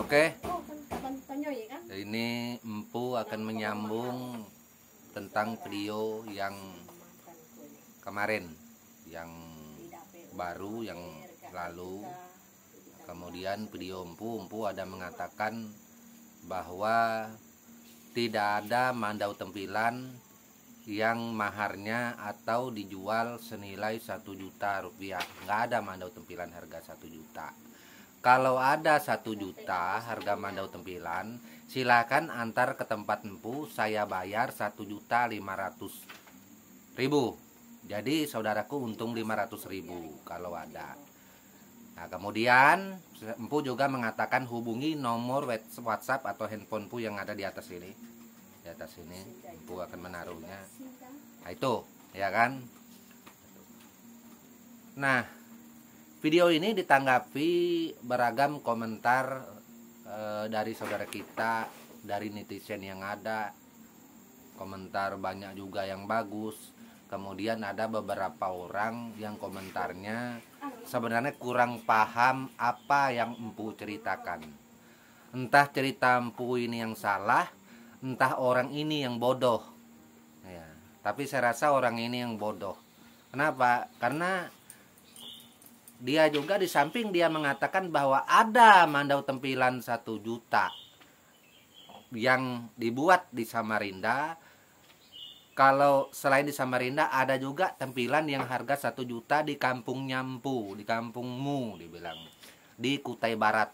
Oke. Ini Empu akan menyambung tentang video yang kemarin, yang baru, yang lalu. Kemudian video Empu ada mengatakan bahwa tidak ada mandau tempilan yang maharnya atau dijual senilai 1 juta rupiah. Nggak ada mandau tempilan harga 1 juta. Kalau ada 1 juta harga mandau tempilan, silakan antar ke tempat Empu, saya bayar 1.500.000. Jadi saudaraku untung 500.000 kalau ada. Nah, kemudian Empu juga mengatakan hubungi nomor WhatsApp atau handphone Empu yang ada di atas ini. Di atas ini Empu akan menaruhnya. Nah, itu, ya kan? Nah, video ini ditanggapi beragam komentar dari saudara kita, dari netizen yang ada. Komentar banyak juga yang bagus. Kemudian ada beberapa orang yang komentarnya sebenarnya kurang paham apa yang Empu ceritakan. Entah cerita Empu ini yang salah, entah orang ini yang bodoh. Ya, tapi saya rasa orang ini yang bodoh. Kenapa? Karena dia juga di samping dia mengatakan bahwa ada mandau tempilan 1 juta yang dibuat di Samarinda. Kalau selain di Samarinda ada juga tempilan yang harga 1 juta di kampung Empu, di kampungmu dibilang, di Kutai Barat.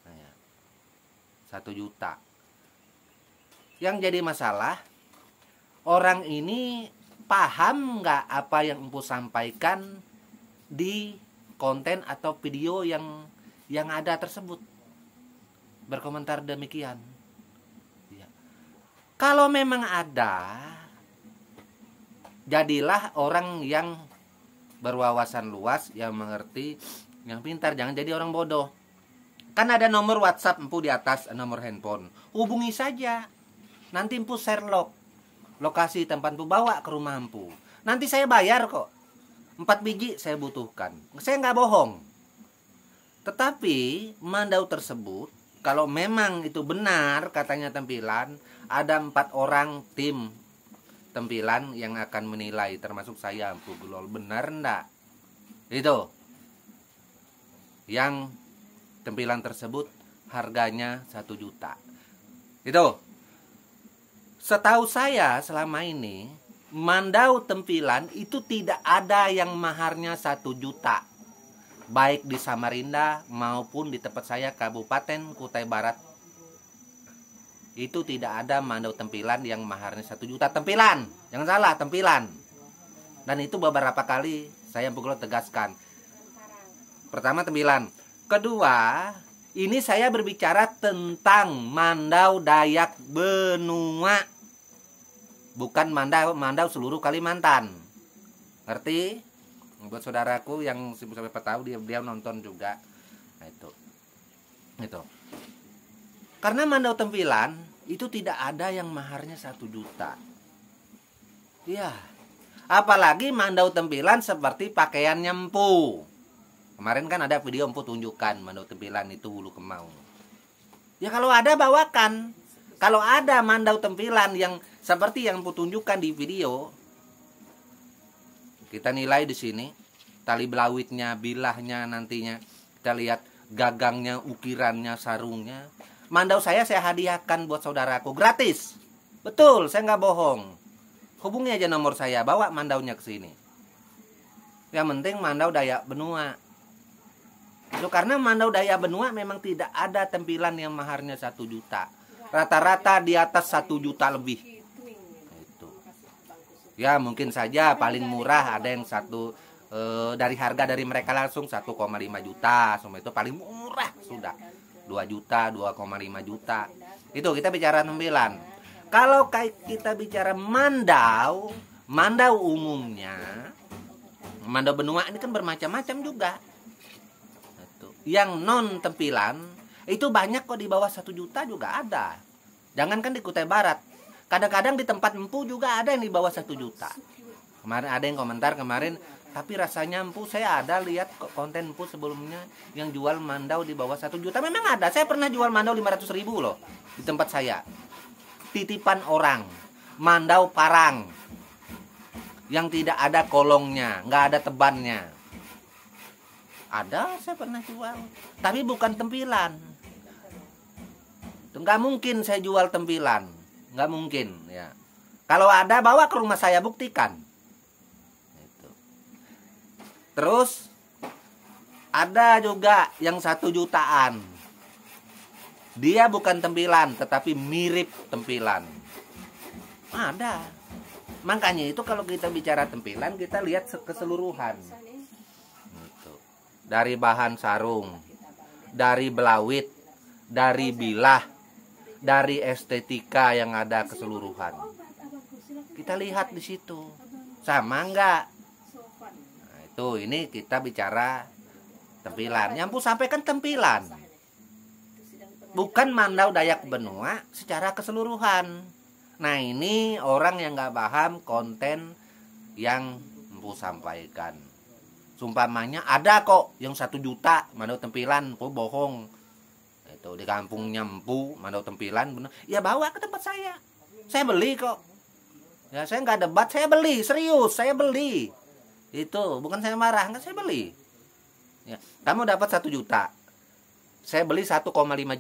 Nah, ya. 1 juta. Yang jadi masalah, orang ini paham nggak apa yang Empu sampaikan di konten atau video yang ada tersebut. Berkomentar demikian. Ya. Kalau memang ada, jadilah orang yang berwawasan luas, yang mengerti, yang pintar. Jangan jadi orang bodoh. Kan ada nomor WhatsApp Empu di atas, nomor handphone. Hubungi saja. Nanti Empu share lokasi tempat Empu, bawa ke rumah Empu. Nanti saya bayar kok. 4 biji saya butuhkan. Saya nggak bohong. Tetapi mandau tersebut, kalau memang itu benar katanya tempilan, ada 4 orang tim tempilan yang akan menilai, termasuk saya, Empu Gulol. Benar enggak? Itu. Yang tempilan tersebut harganya 1 juta. Itu. Setahu saya selama ini, mandau tempilan itu tidak ada yang maharnya 1 juta. Baik di Samarinda maupun di tempat saya Kabupaten Kutai Barat. Itu tidak ada mandau tempilan yang maharnya 1 juta. Tempilan, jangan salah, tempilan. Dan itu beberapa kali saya Empu Gulol tegaskan. Pertama tempilan. Kedua, ini saya berbicara tentang mandau Dayak Benua. Bukan mandau seluruh Kalimantan. Ngerti? Buat saudaraku yang sampai tahu, dia nonton juga. Nah, itu. Karena mandau tempilan itu tidak ada yang maharnya 1 juta. Ya. Apalagi mandau tempilan seperti pakaiannya Empu. Kemarin kan ada video Empu tunjukkan mandau tempilan itu hulu kemau. Ya kalau ada bawakan. Kalau ada mandau tempilan yang seperti yang Empu tunjukkan di video, kita nilai di sini tali belawitnya, bilahnya nantinya, kita lihat gagangnya, ukirannya, sarungnya. Mandau saya hadiahkan buat saudaraku gratis. Betul, saya nggak bohong. Hubungi aja nomor saya, bawa mandaunya ke sini. Yang penting mandau Dayak Benua. Itu karena mandau Dayak Benua memang tidak ada tempilan yang maharnya 1 juta. Rata-rata di atas 1 juta lebih. Itu. Ya mungkin saja paling murah ada yang dari harga dari mereka langsung 1,5 juta. Semua itu paling murah sudah. 2 juta, 2,5 juta. Itu kita bicara tempilan. Kalau kita bicara mandau umumnya, mandau benua ini kan bermacam-macam juga. Itu. Yang non tempilan itu banyak kok, di bawah 1 juta juga ada. Jangankan di Kutai Barat, kadang-kadang di tempat Empu juga ada yang di bawah 1 juta. Kemarin ada yang komentar kemarin Tapi rasanya empu, saya ada lihat konten empu sebelumnya yang jual mandau di bawah 1 juta. Memang ada, saya pernah jual mandau 500.000 loh di tempat saya. Titipan orang, mandau parang yang tidak ada kolongnya, nggak ada tebannya. Ada, saya pernah jual, tapi bukan tempilan. Nggak mungkin saya jual tempilan, nggak mungkin ya. Kalau ada, bawa ke rumah saya, buktikan. Itu. Terus ada juga yang 1 jutaan. Dia bukan tempilan, tetapi mirip tempilan. Ada. Makanya itu kalau kita bicara tempilan, kita lihat keseluruhan. Gitu. Dari bahan sarung, dari belawit, dari bilah, dari estetika yang ada keseluruhan. Kita lihat di situ. Sama enggak? Nah, itu ini kita bicara tempilan. Yang Empu sampaikan tempilan. Bukan mandau Dayak Benua secara keseluruhan. Nah, ini orang yang nggak paham konten yang Empu sampaikan. Sumpamanya ada kok yang 1 juta mandau tempilan, kok bohong. Itu di kampungnya Empu mandau tempilan bener. Ya bawa ke tempat saya. Saya beli kok. Ya saya nggak debat, saya beli, serius, saya beli. Itu bukan saya marah, nggak, saya beli. Ya, kamu dapat 1 juta. Saya beli 1,5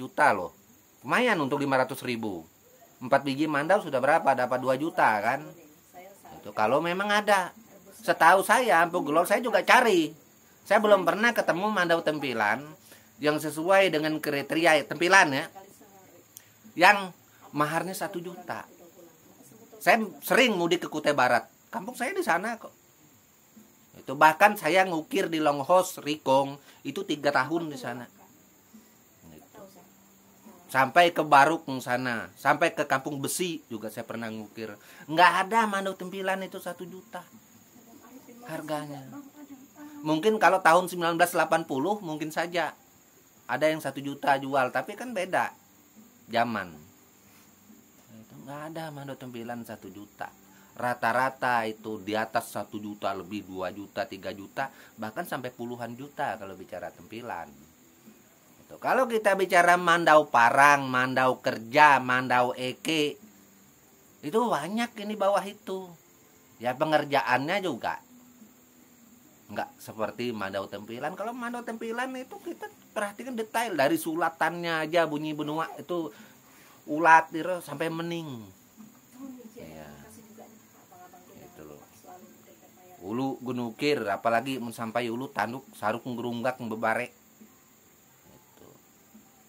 juta loh. Lumayan untuk 500.000. 4 biji mandau sudah berapa? Dapat 2 juta kan? Itu kalau memang ada. Setahu saya, Empu Gelor saya juga cari. Saya belum pernah ketemu mandau tempilan yang sesuai dengan kriteria tempilan ya. Yang maharnya 1 juta. Saya sering mudik ke Kutai Barat. Kampung saya di sana kok. Itu bahkan saya ngukir di Longhos, Rikong, itu 3 tahun di sana. Gitu. Sampai ke Baruk sana, sampai ke Kampung Besi juga saya pernah ngukir. Nggak ada mandau tempilan itu 1 juta harganya. Mungkin kalau tahun 1980 mungkin saja ada yang 1 juta jual, tapi kan beda zaman. Itu nggak ada mandau tempilan 1 juta. Rata-rata itu di atas 1 juta, lebih 2 juta, 3 juta, bahkan sampai puluhan juta kalau bicara tempilan. Itu. Kalau kita bicara mandau parang, mandau kerja, mandau eke, itu banyak ini bawah itu. Ya pengerjaannya juga nggak seperti mandau tempilan. Kalau mandau tempilan itu kita perhatikan detail dari sulatannya aja, bunyi benua itu ulat itu sampai mening. Ya. Itu loh. Ulu gunukir, apalagi sampai ulu tanduk saruk ngerunggak bebarek. Itu.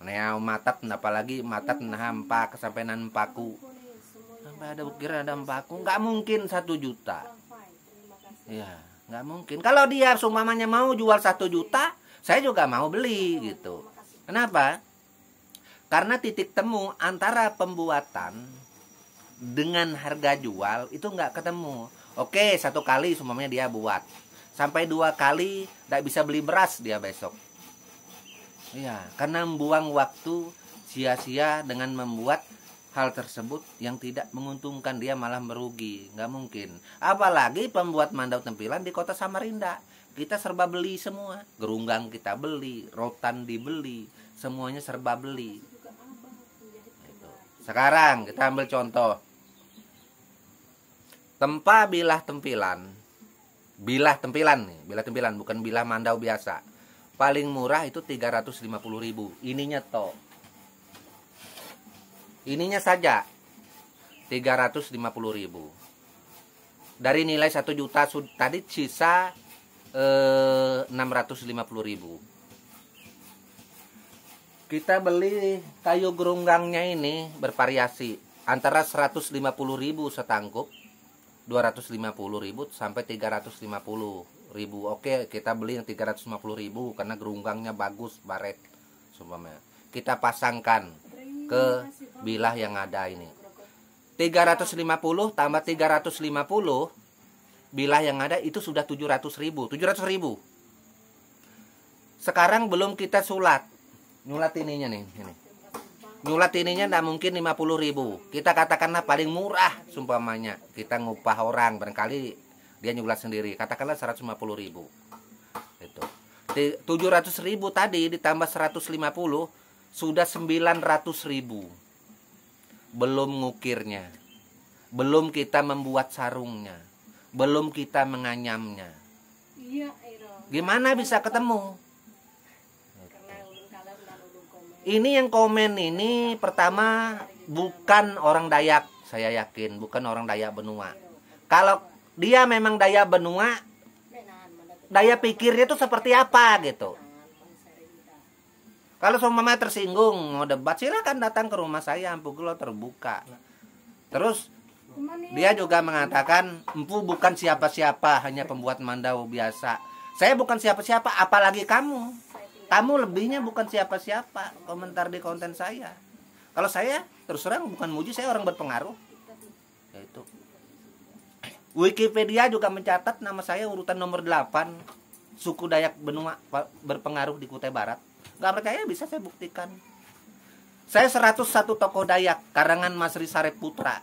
Nea matat, apalagi matat nah empak sampai nan empaku. Sampai ada ukir ada empaku, nggak mungkin 1 juta. Ya. Nggak mungkin. Kalau dia seumpamanya mau jual 1 juta, saya juga mau beli gitu. Kenapa? Karena titik temu antara pembuatan dengan harga jual itu nggak ketemu. Oke, 1 kali seumpamanya dia buat. Sampai 2 kali nggak bisa beli beras dia besok. Iya, karena membuang waktu sia-sia dengan membuat hal tersebut yang tidak menguntungkan, dia malah merugi. Nggak mungkin. Apalagi pembuat mandau tempilan di kota Samarinda. Kita serba beli semua. Gerunggang kita beli, rotan dibeli, semuanya serba beli. Gitu. Sekarang kita ambil contoh. Tempa bilah tempilan. Bilah tempilan nih, bilah tempilan bukan bilah mandau biasa. Paling murah itu 350.000. Ininya toh. Ininya saja 350.000. Dari nilai 1 juta tadi sisa 650.000. Kita beli kayu gerunggangnya ini bervariasi antara 150.000 setangkup, 250.000 sampai 350.000. Oke, kita beli yang 350.000 karena gerunggangnya bagus, baret sumpamanya. Kita pasangkan ke bilah yang ada ini. 350 tambah 350, bilah yang ada itu sudah 700.000. 700.000. Sekarang belum kita sulat. Nyulat ininya nih, ini. Nyulat ininya enggak mungkin 50.000. Kita katakanlah paling murah sumpamanya. Kita ngupah orang barangkali dia nyulat sendiri, katakanlah 150.000. Itu 700.000 tadi ditambah 150 sudah 900.000. Belum ngukirnya, belum kita membuat sarungnya, belum kita menganyamnya. Gimana bisa ketemu? Ini yang komen ini pertama bukan orang Dayak, saya yakin bukan orang Dayak benua. Kalau dia memang Dayak benua, daya pikirnya itu seperti apa gitu. Kalau seumpama tersinggung mau debat, silakan datang ke rumah saya, Empu Gulo terbuka. Terus dia juga mengatakan Empu bukan siapa-siapa, hanya pembuat mandau biasa. Saya bukan siapa-siapa, apalagi kamu. Kamu lebihnya bukan siapa-siapa, komentar di konten saya. Kalau saya terus terang bukan muji, saya orang berpengaruh. Yaitu Wikipedia juga mencatat nama saya urutan nomor 8 suku Dayak benua berpengaruh di Kutai Barat. Gak percaya bisa saya buktikan. Saya 101 tokoh Dayak karangan Mas Risarep Putra.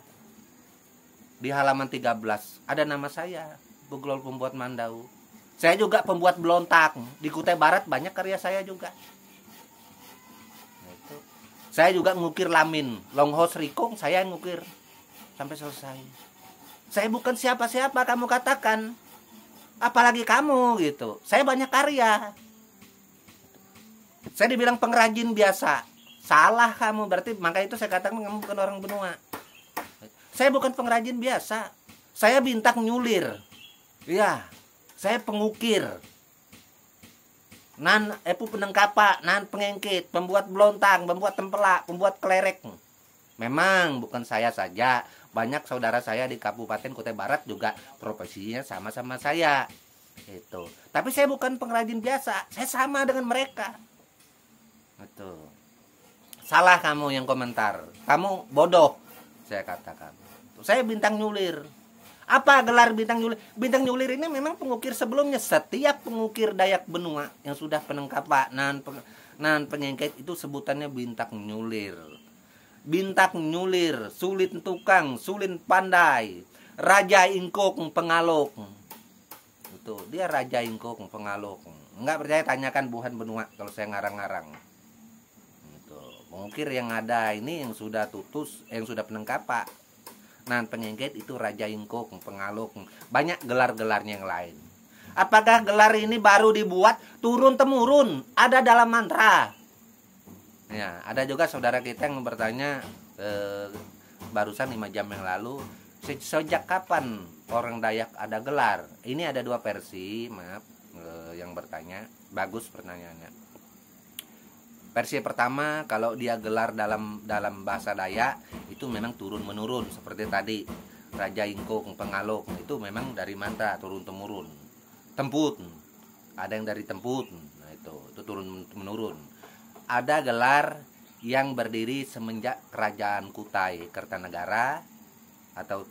Di halaman 13 ada nama saya, Buglol pembuat mandau. Saya juga pembuat belontak. Di Kutai Barat banyak karya saya juga. Itu. Saya juga ngukir lamin, longhos rikong saya ngukir sampai selesai. Saya bukan siapa-siapa kamu katakan. Apalagi kamu gitu. Saya banyak karya. Saya dibilang pengrajin biasa. Salah kamu, berarti maka itu saya katakan kamu bukan orang benua. Saya bukan pengrajin biasa. Saya bintang nyulir. Iya, saya pengukir. Nan epu penengkapa, nan pengengkit, pembuat belontang, pembuat tempelak, pembuat kelerek. Memang bukan saya saja, banyak saudara saya di Kabupaten Kutai Barat juga profesinya sama-sama saya. Itu. Tapi saya bukan pengrajin biasa, saya sama dengan mereka. Itu. Salah kamu yang komentar. Kamu bodoh, saya katakan. Saya bintang nyulir. Apa gelar bintang nyulir? Bintang nyulir ini memang pengukir sebelumnya. Setiap pengukir Dayak benua yang sudah penengkapa, nan pengengket itu sebutannya bintang nyulir. Bintang nyulir, sulit tukang, sulit pandai, Raja Ingkok pengalok. Itu dia Raja Ingkok pengalok. Enggak percaya tanyakan Buhan benua kalau saya ngarang-ngarang. Itu pengukir yang ada ini yang sudah tutus, yang sudah penengkapa. Nan pengengket itu Raja Ingkok pengalok. Banyak gelar-gelarnya yang lain. Apakah gelar ini baru dibuat turun temurun? Ada dalam mantra. Ya, ada juga saudara kita yang bertanya barusan 5 jam yang lalu, sejak kapan orang Dayak ada gelar? Ini ada 2 versi, maaf yang bertanya, bagus pertanyaannya. Versi pertama, kalau dia gelar dalam bahasa Dayak itu memang turun menurun seperti tadi Raja Ingkok pengalok itu memang dari mantra turun temurun. Temput, ada yang dari temput, nah itu turun menurun. Ada gelar yang berdiri semenjak Kerajaan Kutai Kertanegara atau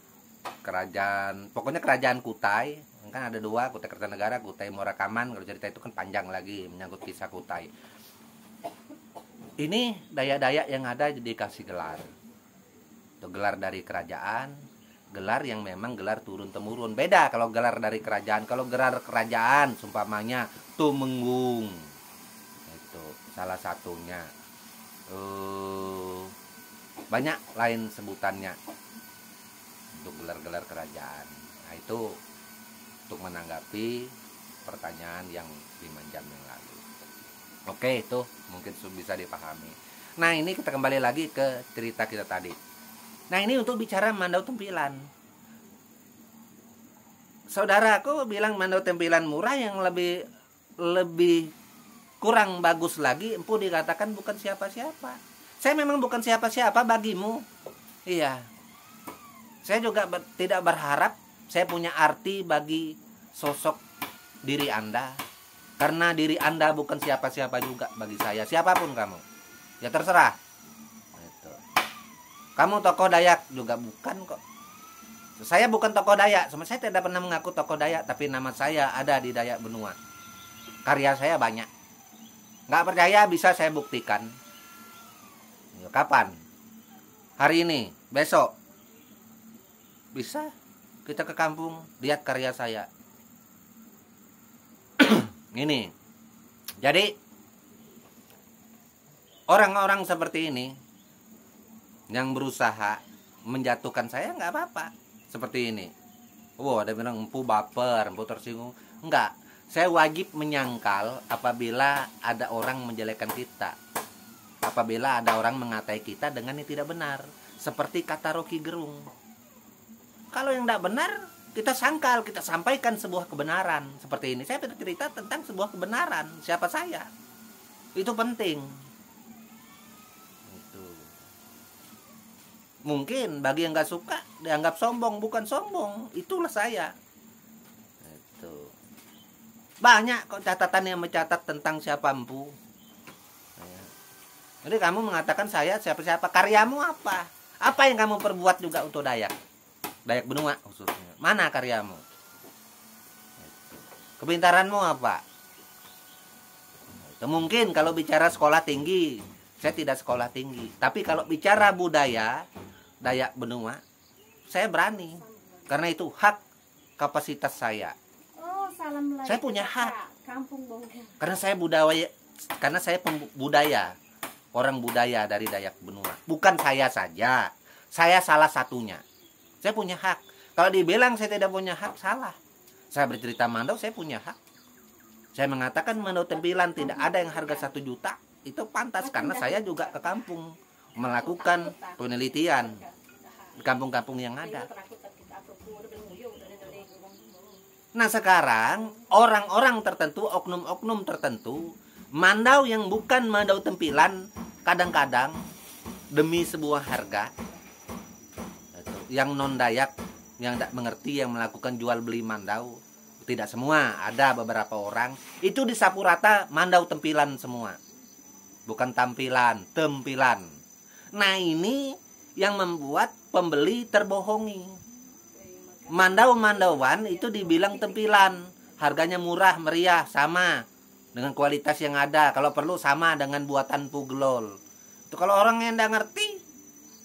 pokoknya Kerajaan Kutai, kan ada 2, Kutai Kertanegara, Kutai Morakaman. Kalau cerita itu kan panjang lagi menyangkut kisah Kutai. Ini Dayak-Dayak yang ada dikasih gelar. Itu gelar dari kerajaan, gelar yang memang gelar turun temurun. Beda kalau gelar dari kerajaan. Kalau gelar kerajaan seumpamanya Tumenggung. Itu salah satunya. Banyak lain sebutannya untuk gelar-gelar kerajaan. Nah, itu untuk menanggapi pertanyaan yang 5 jam yang lalu. Oke, itu mungkin bisa dipahami. Nah, ini kita kembali lagi ke cerita kita tadi. Nah, ini untuk bicara mandau tempilan. Saudaraku bilang mandau tempilan murah yang lebih kurang bagus lagi, empu dikatakan bukan siapa-siapa. Saya memang bukan siapa-siapa bagimu. Iya. Saya juga tidak berharap saya punya arti bagi sosok diri Anda. Karena diri Anda bukan siapa-siapa juga bagi saya. Siapapun kamu, ya terserah. Itu. Kamu tokoh Dayak juga bukan kok. Saya bukan tokoh Dayak. Saya tidak pernah mengaku tokoh Dayak, tapi nama saya ada di Dayak benua. Karya saya banyak. Nggak percaya bisa saya buktikan. Kapan? Hari ini? Besok? Bisa? kita ke kampung, lihat karya saya. Ini. Jadi orang-orang seperti ini yang berusaha menjatuhkan saya nggak apa-apa. Seperti ini. Ada bilang empu baper, empu tersinggung. Enggak. Saya wajib menyangkal apabila ada orang menjelekkan kita. Apabila ada orang mengatai kita dengan yang tidak benar. Seperti kata Rocky Gerung. Kalau yang tidak benar, kita sangkal, kita sampaikan sebuah kebenaran. Seperti ini, saya bercerita tentang sebuah kebenaran. Siapa saya? Itu penting. Itu. Mungkin bagi yang nggak suka, dianggap sombong. Bukan sombong, itulah saya. Itu. Banyak kok catatan yang mencatat tentang siapa empu. Jadi kamu mengatakan saya siapa-siapa. Karyamu apa? Apa yang kamu perbuat juga untuk Dayak? Dayak Benua khususnya. Mana karyamu? Kepintaranmu apa? Mungkin kalau bicara sekolah tinggi, saya tidak sekolah tinggi. Tapi kalau bicara budaya Dayak Benua, saya berani. Karena itu hak kapasitas saya. Saya punya hak. Karena saya budaya. Orang budaya dari Dayak Benua. Bukan saya saja. Saya salah satunya. Saya punya hak. Kalau dibilang saya tidak punya hak, salah. Saya bercerita Mandau, saya punya hak. Saya mengatakan Mandau Tempilan tidak ada yang harga 1 juta. Itu pantas karena saya juga ke kampung melakukan penelitian di kampung-kampung yang ada. Nah sekarang orang-orang tertentu, oknum-oknum tertentu, Mandau yang bukan Mandau Tempilan, kadang-kadang demi sebuah harga, yang non Dayak, yang tidak mengerti, yang melakukan jual beli Mandau, tidak semua, ada beberapa orang, itu disapu rata Mandau Tempilan semua, bukan tampilan, tempilan. Nah ini yang membuat pembeli terbohongi. Mandau-mandauan itu dibilang tempilan, harganya murah, meriah, sama dengan kualitas yang ada, kalau perlu sama dengan buatan Puglol. Itu kalau orang yang tidak ngerti,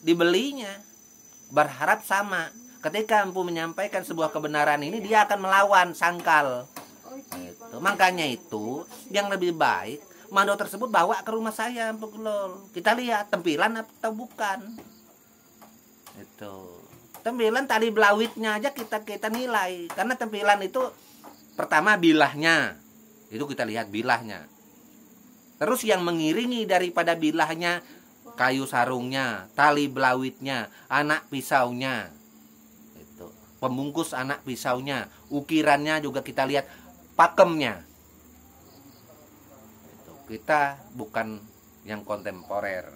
dibelinya berharap sama. Ketika empu menyampaikan sebuah kebenaran ini, dia akan melawan, sangkal. Makanya itu yang lebih baik Mandau tersebut bawa ke rumah saya, Empu Glol. Kita lihat tempilan atau bukan. Itu. Tempilan tali belawitnya aja kita nilai. Karena tempilan itu pertama bilahnya. Itu kita lihat bilahnya. Terus yang mengiringi daripada bilahnya, kayu sarungnya, tali belawitnya, anak pisaunya, itu, pembungkus anak pisaunya, ukirannya juga kita lihat, pakemnya. Itu, kita bukan yang kontemporer.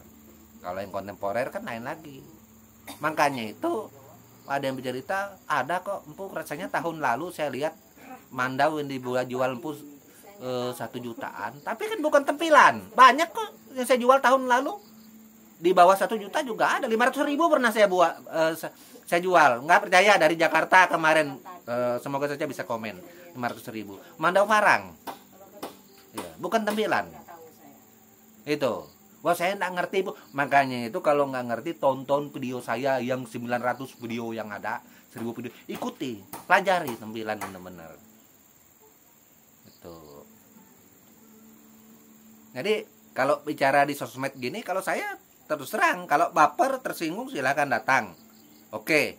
Kalau yang kontemporer kan lain lagi. Makanya itu ada yang bercerita, ada kok empu rasanya tahun lalu saya lihat Mandau yang dijual empu 1 jutaan, tapi kan bukan tempilan. Banyak kok yang saya jual tahun lalu. Di bawah 1 juta juga ada. 500.000 pernah saya saya jual. Nggak percaya, dari Jakarta kemarin, semoga saja bisa komen. 500.000 Mandau Farang, ya, bukan tempilan. Itu. Wah saya nggak ngerti Bu. Makanya itu kalau nggak ngerti, tonton video saya yang 900 video yang ada, 1000 video, ikuti, pelajari tempilan benar-benar. Itu. Jadi kalau bicara di sosmed gini, kalau saya terus terang, kalau baper tersinggung silakan datang. Oke.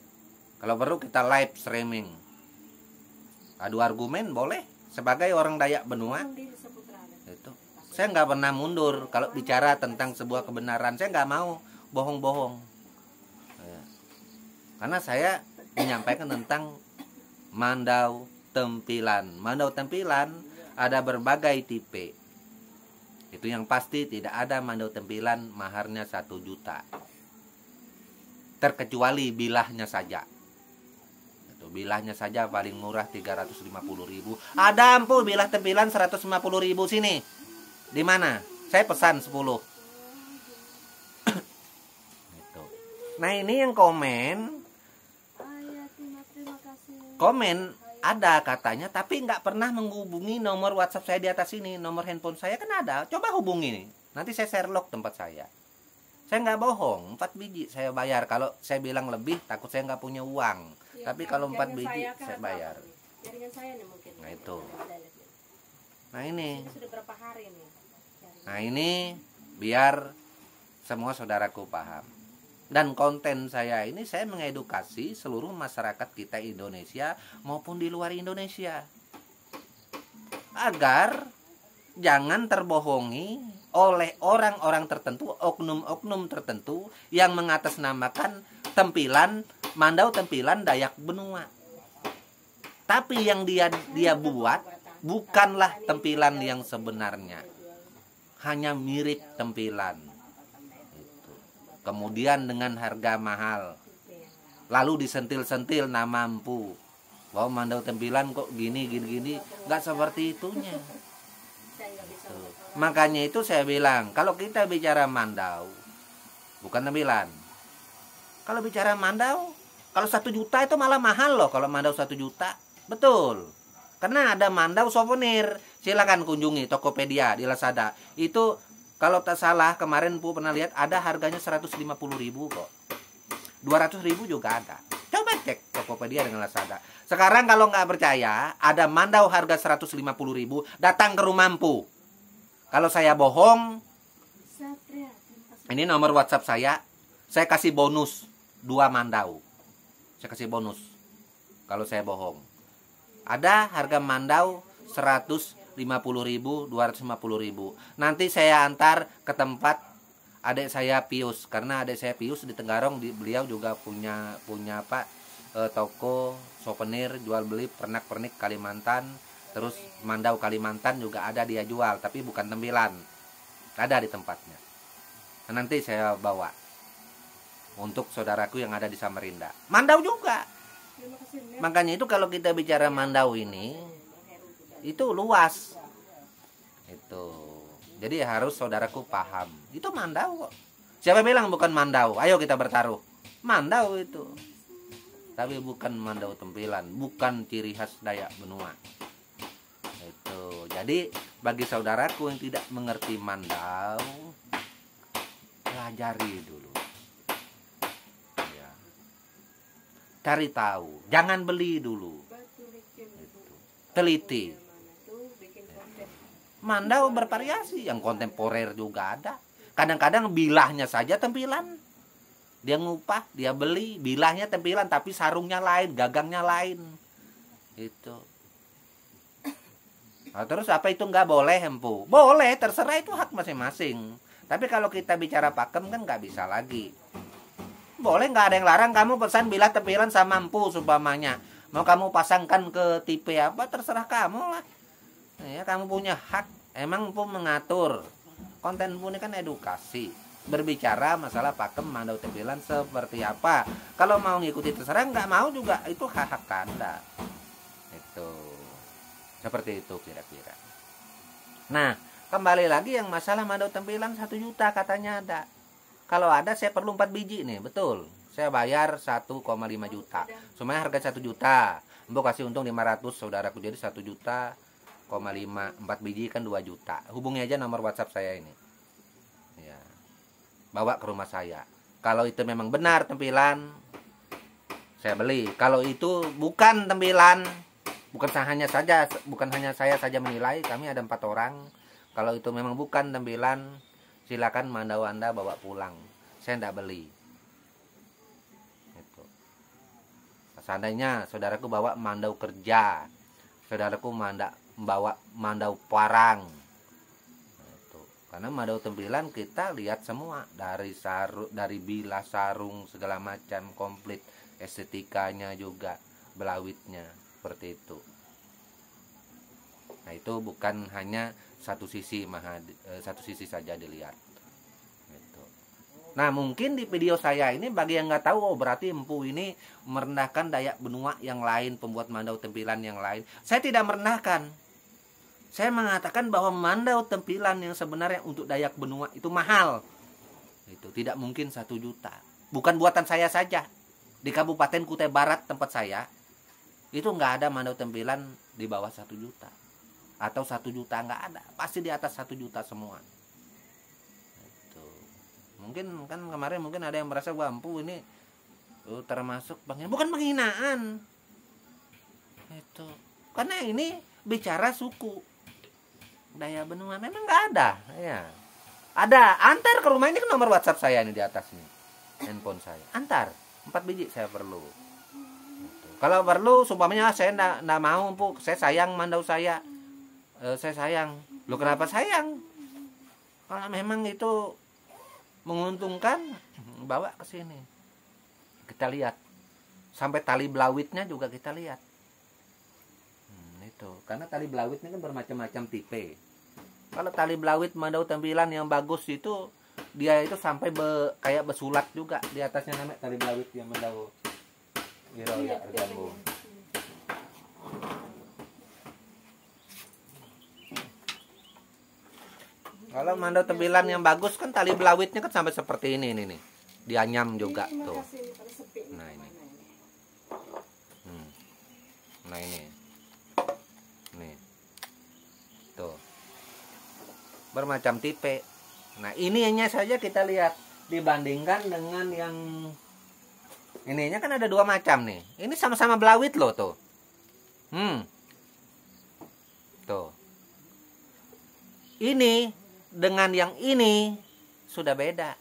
Kalau perlu kita live streaming. Adu argumen boleh. Sebagai orang Dayak Benua, itu. Saya nggak pernah mundur kalau bicara tentang sebuah kebenaran. Saya nggak mau bohong-bohong. Karena saya menyampaikan tentang Mandau Tempilan. Mandau Tempilan ada berbagai tipe. Itu yang pasti tidak ada Mandau Tempilan maharnya 1 juta. Terkecuali bilahnya saja. Itu bilahnya saja paling murah 350.000. Ada empu bilah tempilan 150.000 sini. Di mana? Saya pesan 10. Itu. Nah, ini yang komen. Komen ada katanya, tapi nggak pernah menghubungi nomor WhatsApp saya di atas ini. Nomor handphone saya kan ada. Coba hubungi nih. Nanti saya share log tempat saya. Saya nggak bohong. 4 biji saya bayar. Kalau saya bilang lebih, takut saya nggak punya uang. Tapi kalau 4 Jaringan biji kah saya atau bayar. apa nih? Jaringan saya nih mungkin. Nah, itu. Coba lihat nih. Nah ini. Ini sudah berapa hari nih? Nah ini biar semua saudaraku paham. Dan konten saya ini saya mengedukasi seluruh masyarakat kita Indonesia maupun di luar Indonesia. Agar jangan terbohongi oleh orang-orang tertentu, oknum-oknum tertentu yang mengatasnamakan tampilan Mandau tampilan Dayak Benua. Tapi yang dia buat bukanlah tampilan yang sebenarnya. Hanya mirip tampilan. Itu. Kemudian dengan harga mahal. Lalu disentil-sentil nah mampu. Bahwa Mandau tampilan kok gini. Nggak seperti itunya. Makanya itu saya bilang, kalau kita bicara Mandau, bukan tampilan. Kalau bicara Mandau, kalau 1 juta itu malah mahal loh kalau Mandau 1 juta. Betul. Karena ada Mandau souvenir. Silakan kunjungi Tokopedia di Lazada. Itu kalau tak salah kemarin Bu pernah lihat ada harganya 150.000 kok. 200.000 juga ada. Coba cek Tokopedia dengan Lazada. Sekarang kalau nggak percaya, ada Mandau harga 150.000, datang ke rumah Empu. Kalau saya bohong, ini nomor WhatsApp saya kasih bonus 2 Mandau. Saya kasih bonus kalau saya bohong. Ada harga Mandau 150.000, 250.000. Nanti saya antar ke tempat adik saya Pius, karena adik saya Pius di Tenggarong, beliau juga punya toko souvenir jual beli pernak-pernik Kalimantan. Terus Mandau Kalimantan juga ada dia jual, tapi bukan tampilan. Ada di tempatnya. Nah, nanti saya bawa untuk saudaraku yang ada di Samarinda. Mandau juga. Makanya itu kalau kita bicara Mandau ini, itu luas. Itu. Jadi harus saudaraku paham. Itu Mandau kok. Siapa bilang bukan Mandau? Ayo kita bertaruh. Mandau itu. Tapi bukan Mandau tampilan, bukan ciri khas Dayak Benua. Itu. Jadi bagi saudaraku yang tidak mengerti Mandau, pelajari dulu. Ya. Cari tahu, jangan beli dulu. Itu. Teliti. Mandau bervariasi, yang kontemporer juga ada. Kadang-kadang bilahnya saja tampilan. Dia ngupah, dia beli, bilahnya tampilan tapi sarungnya lain, gagangnya lain. Itu. Nah, terus apa itu nggak boleh Empu? Boleh, terserah, itu hak masing-masing. Tapi kalau kita bicara pakem kan nggak bisa lagi. Boleh, nggak ada yang larang kamu pesan bilah tampilan sama Empu supamanya. Mau kamu pasangkan ke tipe apa, terserah kamu lah. Ya, kamu punya hak. Emang Empu mengatur. Konten Empu ini kan edukasi. Berbicara masalah pakem Mandau tampilan seperti apa. Kalau mau ngikuti terserah, nggak mau juga itu hak Anda. Itu. Seperti itu kira-kira. Nah, kembali lagi yang masalah Mandau tampilan 1 juta katanya ada. Kalau ada saya perlu 4 biji nih, betul. Saya bayar 1,5 juta. Semuanya harga 1 juta. Mbok kasih untung 500 saudaraku, jadi 1 juta, 5, 4 biji kan 2 juta. Hubungi aja nomor WhatsApp saya ini. Ya. Bawa ke rumah saya. Kalau itu memang benar tampilan, saya beli. Kalau itu bukan tampilan, bukan hanya saya saja menilai, kami ada 4 orang. Kalau itu memang bukan tampilan, silakan Mandau Anda bawa pulang. Saya tidak beli. Itu. Seandainya saudaraku bawa Mandau kerja, saudaraku bawa Mandau parang. Itu. Karena Mandau tampilan kita lihat semua dari bilah sarung segala macam komplit, estetikanya juga, belawitnya. Seperti itu. Nah, itu bukan hanya satu sisi saja dilihat. Gitu. Nah, mungkin di video saya ini bagi yang nggak tahu, oh berarti Empu ini merendahkan Dayak Benua yang lain, pembuat Mandau tampilan yang lain. Saya tidak merendahkan. Saya mengatakan bahwa Mandau tampilan yang sebenarnya untuk Dayak Benua itu mahal. Itu tidak mungkin 1 juta. Bukan buatan saya saja. Di Kabupaten Kutai Barat tempat saya, itu nggak ada Mandau tampilan di bawah 1 juta. Atau 1 juta nggak ada. Pasti di atas 1 juta semua. Itu. Mungkin kan kemarin ada yang merasa wah Empu ini termasuk penghinaan, bukan penghinaan itu, karena ini bicara suku Daya Benua, memang nggak ada ya. Ada, antar ke rumah, ini kan nomor WhatsApp saya ini di atas nih, handphone saya, antar 4 biji saya perlu gitu. Kalau perlu sumpamanya saya nggak mau empuk, saya sayang mandau saya, saya sayang. Lu kenapa sayang? Kalau memang itu menguntungkan, bawa ke sini. Kita lihat. Sampai tali belawitnya juga kita lihat. Itu. Karena tali belawitnya kan bermacam-macam tipe. Kalau tali belawit mandau tampilan yang bagus itu, dia itu sampai kayak besulat juga di atasnya, namanya tali belawit yang mandau Wiroya Argambo. Kalau mandau tempilan yang bagus kan tali belawitnya kan sampai seperti ini nih. Dianyam juga tuh. Nah ini. Nah ini. Nih. Tuh. Bermacam tipe. Nah, ininya saja kita lihat dibandingkan dengan yang ininya kan ada 2 macam nih. Ini sama-sama belawit loh tuh. Tuh. Ini dengan yang ini sudah beda.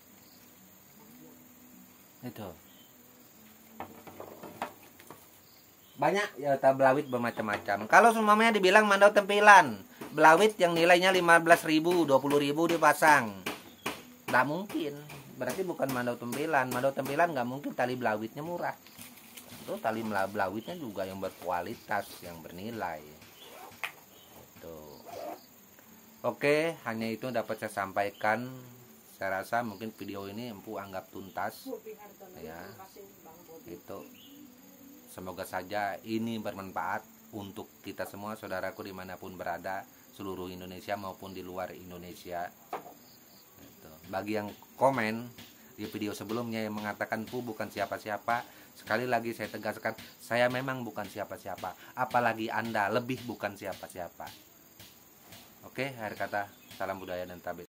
Itu. Banyak ya belawit bermacam-macam. Kalau semuanya dibilang mandau tempilan, belawit yang nilainya 15.000, 20.000 dipasang. Nggak mungkin. Berarti bukan mandau tempilan. Mandau tempilan nggak mungkin tali belawitnya murah. Itu tali belawitnya juga yang berkualitas, yang bernilai. Oke, hanya itu dapat saya sampaikan. Saya rasa mungkin video ini empu anggap tuntas. Ya, itu. Semoga saja ini bermanfaat untuk kita semua, saudaraku dimanapun berada, seluruh Indonesia maupun di luar Indonesia. Itu. Bagi yang komen di video sebelumnya yang mengatakan Pu bukan siapa-siapa, sekali lagi saya tegaskan, saya memang bukan siapa-siapa. Apalagi Anda lebih bukan siapa-siapa. Oke, akhir kata, salam budaya dan tabis.